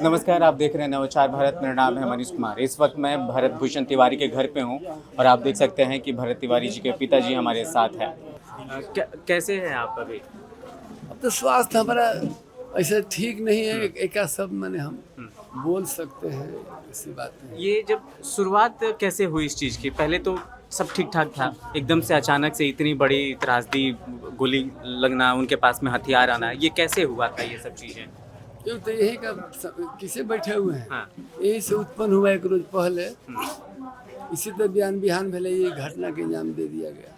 नमस्कार, आप देख रहे हैं नवचार भारत। मेरा नाम है मनीष कुमार। इस वक्त मैं भरत भूषण तिवारी के घर पे हूँ और आप देख सकते हैं कि भरत तिवारी जी के पिताजी हमारे साथ हैं। कैसे हैं आप अभी? अब तो स्वास्थ्य हमारा ऐसे ठीक नहीं है। एक सब मैंने हम बोल सकते हैं, ऐसी बात नहीं। ये जब शुरुआत कैसे हुई इस चीज़ की? पहले तो सब ठीक ठाक था, एकदम से अचानक से इतनी बड़ी त्रासदी, गोली लगना, उनके पास में हथियार आना, ये कैसे हुआ था ये सब चीज़ें? क्यों तो यही का किसे बैठे हुए हैं। हाँ। यही से उत्पन्न हुआ एक रोज पहले। इसी तरह बयान बिहान भले ये घटना के अंजाम दे दिया गया।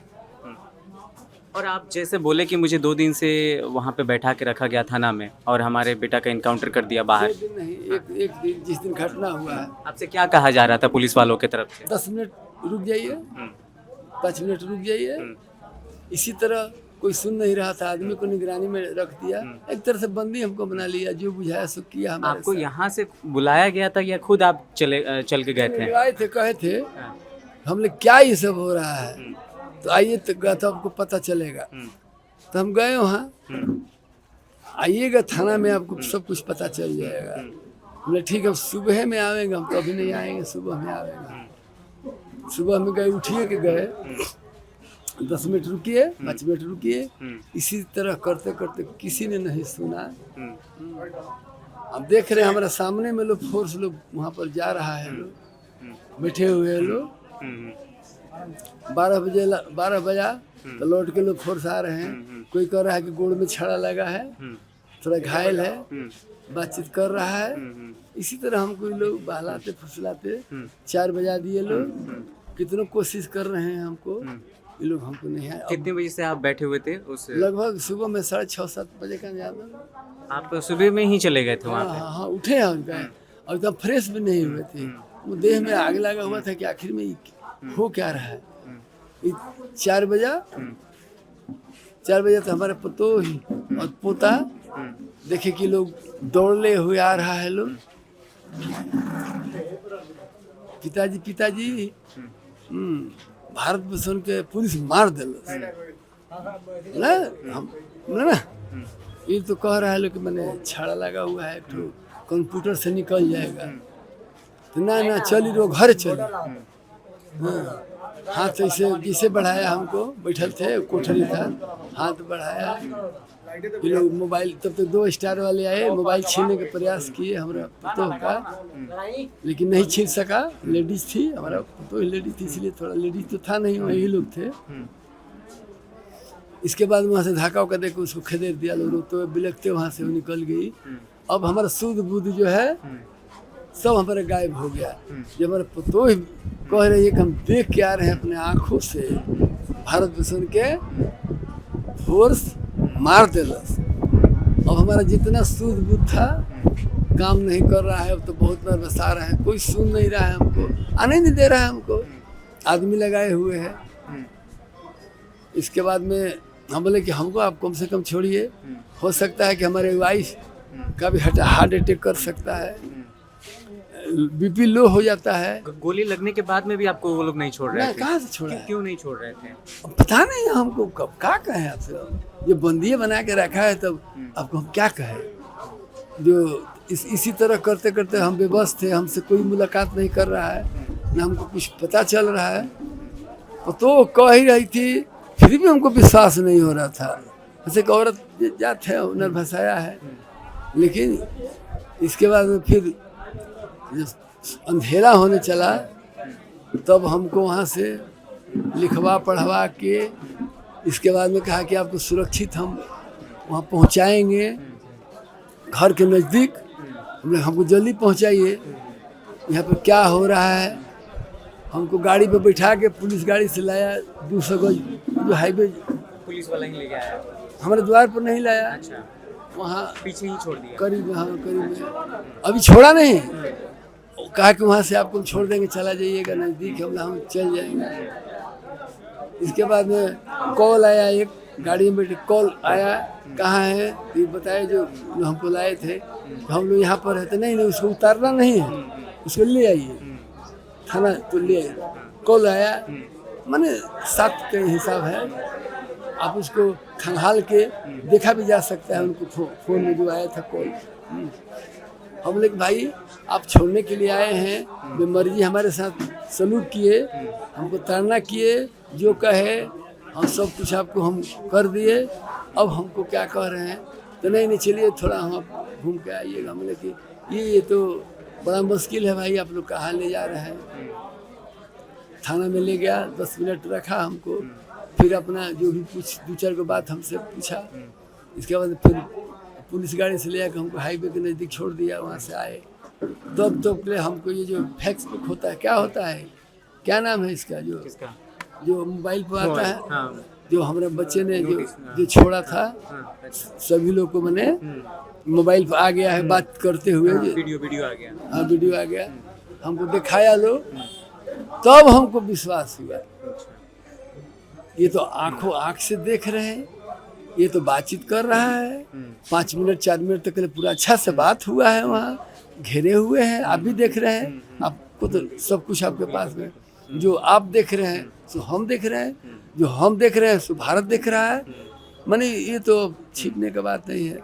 और आप जैसे बोले कि मुझे 2 दिन से वहाँ पे बैठा के रखा गया थाना में और हमारे बेटा का इनकाउंटर कर दिया बाहर। 2 दिन नहीं, एक दिन जिस दिन घटना हुआ है। आपसे क्या कहा जा रहा था पुलिस वालों की तरफ से? 10 मिनट रुक जाइए, 5 मिनट रुक जाइए। इसी तरह कोई सुन नहीं रहा था, आदमी को निगरानी में रख दिया। एक तरह से बंदी हमको बना लिया, जो बुझाया सो किया हमारे आपको साथ। यहाँ से बुलाया गया था या खुद आप चल के गए थे? आए थे, कहे थे हमने क्या ये सब हो रहा है, तो आइए तो गया तो आपको पता चलेगा। तो हम गए वहाँ, आइएगा थाना में, आपको सब कुछ पता चल जाएगा। हमने ठीक है, सुबह में आएंगे, हम तो अभी नहीं आएंगे, सुबह में आएंगे। सुबह में गए, उठिए के गए, 10 मिनट रुकिए, 5 मिनट रुकिए। इसी तरह करते करते किसी ने नहीं सुना। हम देख रहे हैं हमारे सामने में लोग, फोर्स लोग वहाँ पर जा रहा है, लोग बैठे हुए हैं लोग। 12 बजा तो लौट के लोग फोर्स आ रहे हैं। कोई कह रहा है कि गोड़ में छड़ा लगा है, थोड़ा घायल है, बातचीत कर रहा है। इसी तरह हमको लोग बहलाते फुसलाते 4 बजा दिए लोग। कितनों कोशिश कर रहे हैं हमको, ये लोग हमको नहीं है। कितने बजे से आप बैठे हुए थे उस? लगभग सुबह में 6:30-7 बजे का ज़्यादा। आप सुबह में ही चले गए थे वहाँ पे? हाँ, उठे हैं उनका, और एकदम फ्रेश भी नहीं हुए थे। वो देह में आग लगा हुआ था कि आखिर में हो क्या रहा है। 4 बजा तो हमारे पतोही और पोता देखे कि लोग दौड़ले हुए आ रहा है। लोग पिताजी भारत भूषण के पुलिस मार दिल ना। ये तो कह रहा है लोग कि मैंने छाड़ा लगा हुआ है, तो कंप्यूटर से निकल जाएगा। तो ना चली रो घर चली। हाँ, हाथ ऐसे बढ़ाया, हमको बैठल थे, कोठरी था, हाथ बढ़ाया। ये लोग मोबाइल, तब तक 2 स्टार वाले आए, मोबाइल छीनने का प्रयास किए हमारा पतोह का, लेकिन नहीं छीन सका। लेडीज थी, हमारा पतोह लेडीज थी, इसलिए थोड़ा लेडीज तो था नहीं, वही लोग थे। इसके बाद वहाँ से धाका उका देकर उसको खदेड़ दिया लोग, रोते हुए बिलखते वहाँ से वो निकल गई। अब हमारा शुद्ध बुद्ध जो है सब हमारे गायब हो गया। जब हमारे पतोह कह रहे हैं कि हम देख के आ रहे हैं अपने आँखों से, भारत भूषण के फोर्स मार दिलस। अब हमारा जितना शुद्ध बुद्ध था काम नहीं कर रहा है। अब तो बहुत बार बसा रहे हैं, कोई सुन नहीं रहा है, हमको आने नहीं दे रहा है। हमको आदमी लगाए हुए हैं। इसके बाद में हम बोले कि हमको आप कम से कम छोड़िए, हो सकता है कि हमारे वाइफ का भी हार्ट अटैक कर सकता है, बीपी लो हो जाता है। गोली लगने के बाद में भी आपको वो लोग नहीं छोड़ रहे थे? कहाँ से छोड़ा है? क्यों नहीं छोड़ रहे थे? पता नहीं हमको कब क्या कहें आपसे। ये बंदियाँ बना के रखा है, तब आपको हम क्या कहें। जो इसी तरह करते करते हम बेबस थे, हमसे कोई मुलाकात नहीं कर रहा है, ना हमको कुछ पता चल रहा है। तो कह ही रही थी, फिर भी हमको विश्वास नहीं हो रहा था। जैसे एक औरत जात है, उन्हें भसाया है। लेकिन इसके बाद में फिर अंधेरा होने चला, तब हमको वहाँ से लिखवा पढ़वा के, इसके बाद में कहा कि आपको सुरक्षित हम वहाँ पहुँचाएंगे, घर के नज़दीक। हमको जल्दी पहुँचाइए, यहाँ पर क्या हो रहा है। हमको गाड़ी पे बैठा के पुलिस गाड़ी से लाया, 200 गज जो हाईवे पुलिस वाला ही ले गया? हमारे द्वार पर नहीं लाया। अच्छा, वहाँ पीछे ही छोड़ दिया? करीब, हाँ करीब। अभी छोड़ा नहीं, कहा कि वहाँ से आपको छोड़ देंगे, चला जाइएगा, नज़दीक है, हम चल जाएंगे। इसके बाद में कॉल आया, एक गाड़ी में बैठे कॉल आया, कहाँ है ये बताए, जो हमको लाए थे। तो हम लोग यहाँ पर है। तो नहीं, उसको उतारना नहीं है, उसको ले आइए थाना, तो ले आइए। कॉल आया, माने 7 का हिसाब है। आप उसको खंगाल के देखा भी जा सकता है, उनको फोन में जो आया था कॉल। हम लोग भाई आप छोड़ने के लिए आए हैं, बेमर्जी हमारे साथ सलूक किए, हमको ताड़ना किए, जो कहे हम सब कुछ आपको हम कर दिए, अब हमको क्या कह रहे हैं? तो नहीं चलिए थोड़ा हम घूम के आइएगा। हमने कि ये तो बड़ा मुश्किल है भाई, आप लोग कहाँ ले जा रहे हैं? थाना में ले गया, 10 मिनट रखा हमको, फिर अपना जो भी कुछ 2-4 को बात हमसे पूछा। इसके बाद फिर पुलिस गाड़ी से ले आकर हमको हाईवे के नज़दीक छोड़ दिया, वहाँ से आए। तब तो पहले हमको ये जो फैक्स बुक होता है, क्या होता है, क्या नाम है इसका, जो मोबाइल पर आता है, हाँ, जो हमारे बच्चे ने जो छोड़ा था, सभी लोग को मैंने मोबाइल पर आ गया है बात करते हुए, वीडियो आ गया। हाँ वीडियो आ गया, हमको दिखाया लो, तब हमको विश्वास हुआ। ये तो आंखों आंख से देख रहे हैं, ये तो बातचीत कर रहा है, 5 मिनट 4 मिनट तक के लिए पूरा अच्छा से बात हुआ है, वहाँ घेरे हुए हैं, आप भी देख रहे हैं, आपको तो सब कुछ आपके पास में, जो आप देख रहे हैं सो हम देख रहे हैं, जो हम देख रहे हैं सो भारत देख रहा है। माने ये तो छिपने का बात नहीं है।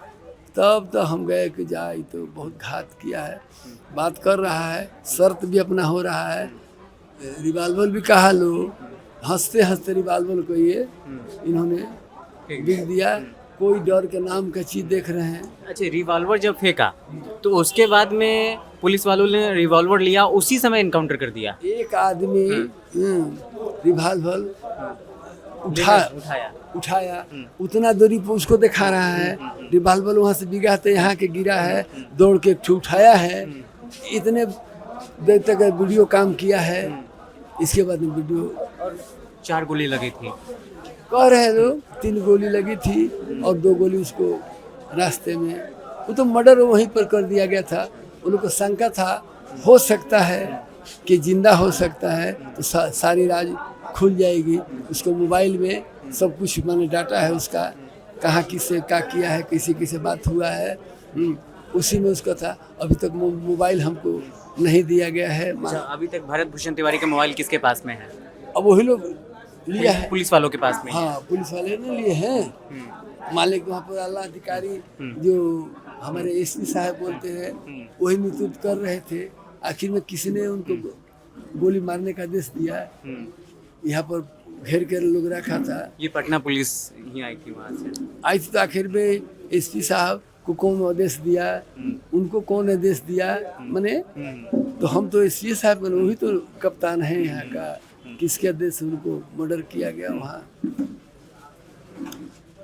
तब तो हम गए कि जा, ये तो बहुत घात किया है, बात कर रहा है, शर्त भी अपना हो रहा है, रिवाल्वर भी कहा लो, हंसते हंसते रिवाल्वर को ये इन्होंने बिक दिया। कोई डर के नाम का चीज देख रहे हैं। अच्छा, रिवॉल्वर जब फेंका तो उसके बाद में पुलिस वालों ने रिवॉल्वर लिया, उसी समय इनकाउंटर कर दिया। एक आदमी रिवाल्वर उठाया, उतना दूरी पर उसको दिखा रहा है, रिवाल्वर वहाँ से बिगा तो यहाँ के गिरा है, दौड़ के उठाया है, इतने देर तक वीडियो काम किया है। इसके बाद में वीडियो 4 गोली लगी थी, कह रहे हैं लोग 3 गोली लगी थी और 2 गोली उसको रास्ते में, वो तो मर्डर वहीं पर कर दिया गया था। उन लोग को शंका था हो सकता है कि जिंदा हो सकता है, तो सारी राज खुल जाएगी। उसको मोबाइल में सब कुछ मैंने डाटा है उसका, कहाँ किससे क्या किया है, किसी किसी बात हुआ है, उसी में उसका था। अभी तक मोबाइल हमको नहीं दिया गया है। अभी तक भरत भूषण तिवारी का मोबाइल किसके पास में है? अब वही लोग लिया है, पुलिस वालों के पास में। हाँ पुलिस वाले ने लिए हैं। मालिक वहाँ पर आला अधिकारी जो हमारे एसपी साहब बोलते हैं, वही नेतृत्व कर रहे थे। आखिर में किसी ने उनको गोली मारने का आदेश दिया। यहाँ पर घेर कर लोग रखा था। ये पटना पुलिस ही आई थी, वहाँ से आई थी। तो आखिर में एसपी साहब को कौन आदेश दिया, उनको कौन आदेश दिया, मैंने तो हम तो एसपी साहब वही तो कप्तान है यहाँ का, किसके आदेश से उनको मर्डर किया गया वहाँ।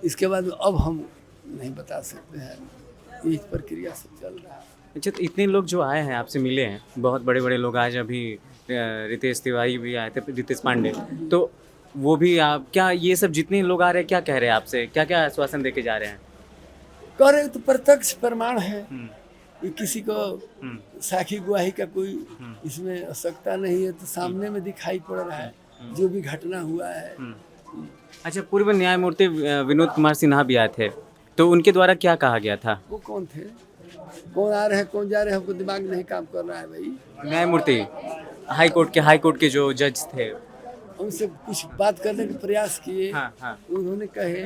इसके बाद अब हम नहीं बता सकते हैं, ये प्रक्रिया सब चल रहा है। अच्छा, तो इतने लोग जो आए हैं आपसे मिले हैं, बहुत बड़े बड़े लोग, आज अभी रितेश तिवारी भी आए थे, रितेश पांडे, तो वो भी आप क्या, ये सब जितने लोग आ रहे हैं क्या कह रहे हैं आपसे, क्या क्या आश्वासन दे के जा रहे हैं? कह रहे तो प्रत्यक्ष प्रमाण है, ये किसी को साखी गवाही का कोई इसमें आवश्यकता नहीं है, तो सामने में दिखाई पड़ रहा है जो भी घटना हुआ है। अच्छा, पूर्व न्यायमूर्ति विनोद कुमार सिन्हा भी आए थे, तो उनके द्वारा क्या कहा गया था? वो कौन थे, कौन आ रहे हैं कौन जा रहे हैं, हमको दिमाग नहीं काम कर रहा है भाई। न्यायमूर्ति हाई कोर्ट के जो जज थे, उनसे कुछ बात करने का प्रयास किए। हाँ। उन्होंने कहे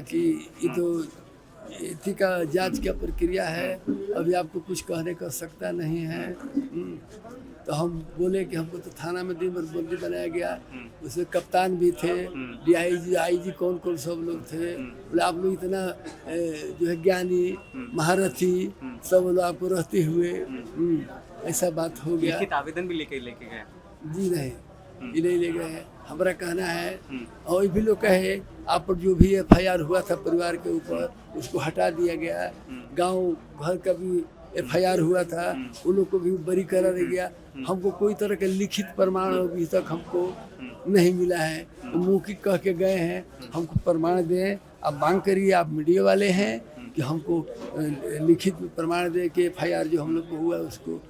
कि ये तो इसी का जांच का प्रक्रिया है, अभी आपको कुछ कहने का आवश्यकता नहीं है। तो हम बोले कि हमको तो थाना में दिन भर बंदी बनाया गया, उसमें कप्तान भी थे, DIG IG कौन कौन सब लोग थे। बोले आप लोग इतना जो है ज्ञानी महारथी सब लोग आपको रहते हुए, ऐसा बात हो गया। लिखित आवेदन भी लेके गए? जी नहीं, ये नहीं ले गए। हमारा कहना है, और भी लोग कहे आप पर जो भी FIR हुआ था परिवार के ऊपर, उसको हटा दिया गया। गांव घर का भी FIR हुआ था, उन लोग को भी बरी करा गया। हमको कोई तरह का लिखित प्रमाण अभी तक हमको नहीं मिला है। तो मौखिक कह के गए हैं, हमको प्रमाण दें। आप मांग करिए, आप मीडिया वाले हैं, कि हमको लिखित प्रमाण दे कि FIR जो हम लोग को हुआ उसको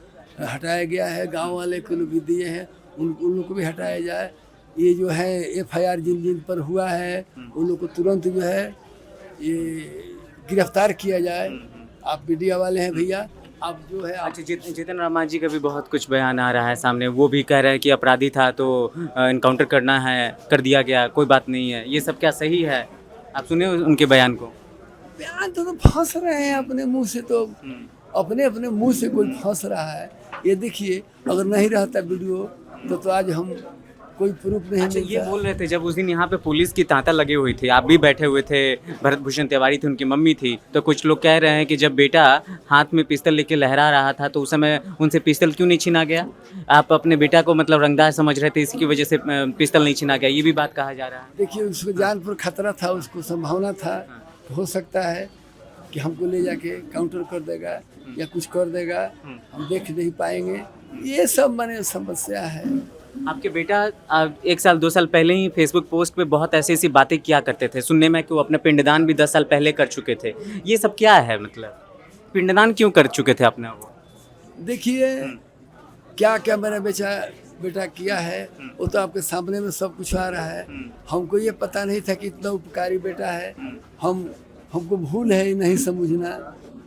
हटाया गया है। गाँव वाले को लोग भी दिए हैं, उन लोग को भी हटाया जाए। ये जो है FIR जिन पर हुआ है उन लोग को तुरंत जो है ये गिरफ्तार किया जाए। आप मीडिया वाले हैं भैया, आप जो है। अच्छा, जितन रामा जी का भी बहुत कुछ बयान आ रहा है सामने, वो भी कह रहे हैं कि अपराधी था तो इनकाउंटर करना है, कर दिया गया, कोई बात नहीं है। ये सब क्या सही है? आप सुने उनके बयान को? बयान तो फंस रहे हैं अपने मुंह से, तो अपने अपने मुंह से कोई फंस रहा है। ये देखिए, अगर नहीं रहता वीडियो तो आज हम कोई प्रूफ नहीं अच्छा, ये मिलता। बोल रहे थे जब उस दिन यहाँ पे पुलिस की तांता लगी हुई थी, आप भी बैठे हुए थे, भरत भूषण तिवारी थे, उनकी मम्मी थी, तो कुछ लोग कह रहे हैं कि जब बेटा हाथ में पिस्तौल लेके लहरा रहा था तो उस समय उनसे पिस्तौल क्यों नहीं छीना गया? आप अपने बेटा को मतलब रंगदार समझ रहे थे, इसकी वजह से पिस्तौल नहीं छीना गया, ये भी बात कहा जा रहा है। देखिए, उसको जान पर खतरा था, उसको संभावना था, हो सकता है कि हमको ले जाके काउंटर कर देगा या कुछ कर देगा, हम देख नहीं पाएंगे। ये सब माने समस्या है। आपके बेटा 1 साल 2 साल पहले ही फेसबुक पोस्ट पे बहुत ऐसी ऐसी बातें किया करते थे, सुनने में कि वो अपना पिंडदान भी 10 साल पहले कर चुके थे। ये सब क्या है, मतलब पिंडदान क्यों कर चुके थे अपना वो? देखिए, क्या क्या मेरा बेटा किया है, वो तो आपके सामने में सब कुछ आ रहा है। हमको ये पता नहीं था कि इतना उपकारी बेटा है। हमको भूल है नहीं समझना,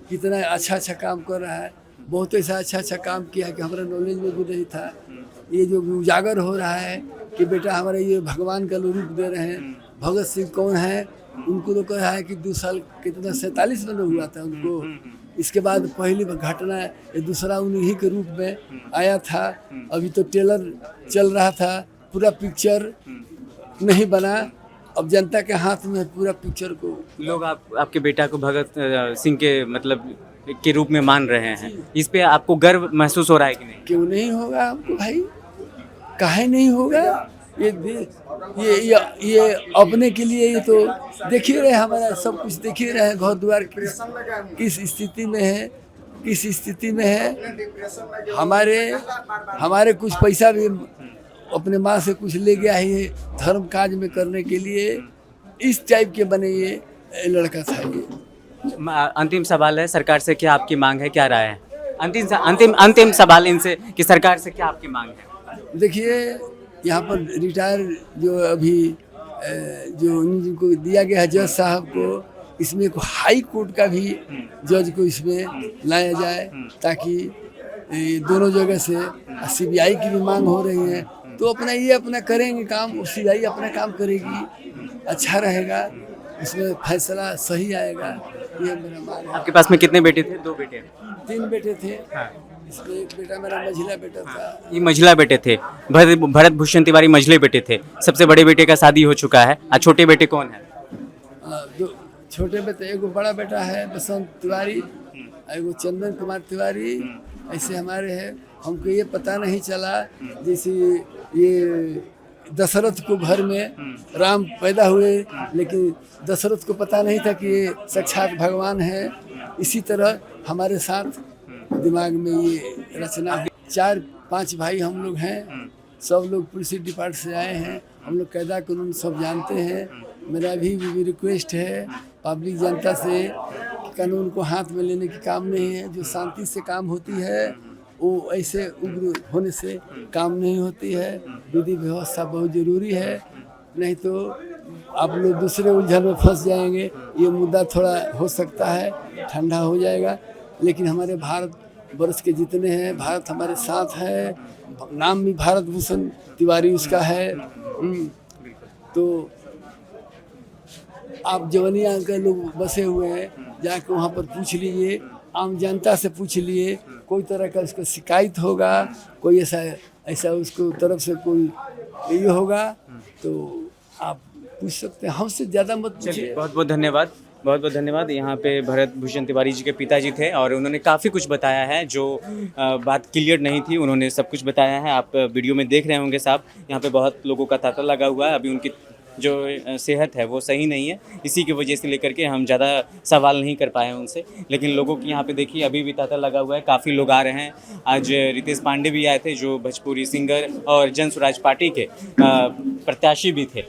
कितना अच्छा काम कर रहा है। बहुत ऐसा अच्छा काम किया कि हमारा नॉलेज में भी नहीं था। ये जो उजागर हो रहा है कि बेटा हमारे ये भगवान का रूप दे रहे हैं। भगत सिंह कौन है? उनको तो कहा है कि 2 साल कितना 47 में हुआ था उनको। इसके बाद पहली घटना ये दूसरा उन्हीं के रूप में आया था। अभी तो ट्रेलर चल रहा था, पूरा पिक्चर नहीं बना। अब जनता के हाथ में पूरा पिक्चर को लोग आपके बेटा को भगत सिंह के मतलब के रूप में मान रहे हैं, इस पे आपको गर्व महसूस हो रहा है कि नहीं? क्यों नहीं होगा हमको भाई, काहे नहीं होगा? ये अपने के लिए ये तो देख ही रहे, हमारा सब कुछ देख ही रहे, घर द्वार किस स्थिति में है, किस स्थिति में है। हमारे कुछ पैसा भी अपने माँ से कुछ ले गया है, ये धर्म काज में करने के लिए। इस टाइप के बने ये लड़का था। ये अंतिम सवाल है, सरकार से क्या आपकी मांग है, क्या राय है? अंतिम सवाल इनसे कि सरकार से क्या आपकी मांग है? देखिए, यहाँ पर रिटायर जो अभी जो जिनको दिया गया है जज साहब को, इसमें एक हाई कोर्ट का भी जज को इसमें लाया जाए, ताकि दोनों जगह से सीबीआई की भी मांग हो रही है, तो अपना करेंगे काम, सीबीआई अपना काम करेगी, अच्छा रहेगा, इसमें फैसला सही आएगा। ये मेरा मांग है। आपके पास में कितने बेटे थे? 2 बेटे? 3 बेटे थे। हाँ। इसमें एक बेटा मेरा मझिला बेटा था। ये मझिला बेटे थे, भरत भूषण तिवारी मझिले बेटे थे। सबसे बड़े बेटे का शादी हो चुका है, और छोटे बेटे कौन है? 2 छोटे बेटे, एगो बड़ा बेटा है बसंत तिवारी, एगो चंदन कुमार तिवारी, ऐसे हमारे हैं। हमको ये पता नहीं चला, जैसे ये दशरथ को घर में राम पैदा हुए, लेकिन दशरथ को पता नहीं था कि ये साक्षात भगवान है। इसी तरह हमारे साथ दिमाग में ये रचना है। 4-5 भाई हम लोग हैं, सब लोग पुलिस डिपार्टमेंट से आए हैं। हम लोग कायदा कानून सब जानते हैं। मेरा भी रिक्वेस्ट है पब्लिक जनता से कि कानून को हाथ में लेने की काम नहीं है। जो शांति से काम होती है वो ऐसे उग्र होने से काम नहीं होती है। विधि व्यवस्था बहुत ज़रूरी है, नहीं तो आप लोग दूसरे उलझन में फंस जाएंगे। ये मुद्दा थोड़ा हो सकता है ठंडा हो जाएगा, लेकिन हमारे भारत वर्ष के जितने हैं, भारत हमारे साथ है। नाम भी भारत भूषण तिवारी उसका है। तो आप जवनिया के लोग बसे हुए हैं, जाके वहाँ पर पूछ लीजिए, आम जनता से पूछ लिए, कोई तरह का उसको शिकायत होगा, कोई ऐसा उसको तरफ से कोई ये होगा तो आप पूछ सकते हैं, हमसे ज़्यादा मत पूछिए। बहुत बहुत धन्यवाद, बहुत बहुत धन्यवाद। यहाँ पे भरत भूषण तिवारी जी के पिताजी थे और उन्होंने काफ़ी कुछ बताया है, जो बात क्लियर नहीं थी उन्होंने सब कुछ बताया है। आप वीडियो में देख रहे होंगे साहब, यहाँ पे बहुत लोगों का तांता लगा हुआ है। अभी उनकी जो सेहत है वो सही नहीं है, इसी की वजह से लेकर के हम ज़्यादा सवाल नहीं कर पाए हैं उनसे। लेकिन लोगों की यहाँ पे देखिए अभी भी तांता लगा हुआ है, काफ़ी लोग आ रहे हैं। आज रितेश पांडे भी आए थे, जो भोजपुरी सिंगर और जन स्वराज पार्टी के प्रत्याशी भी थे।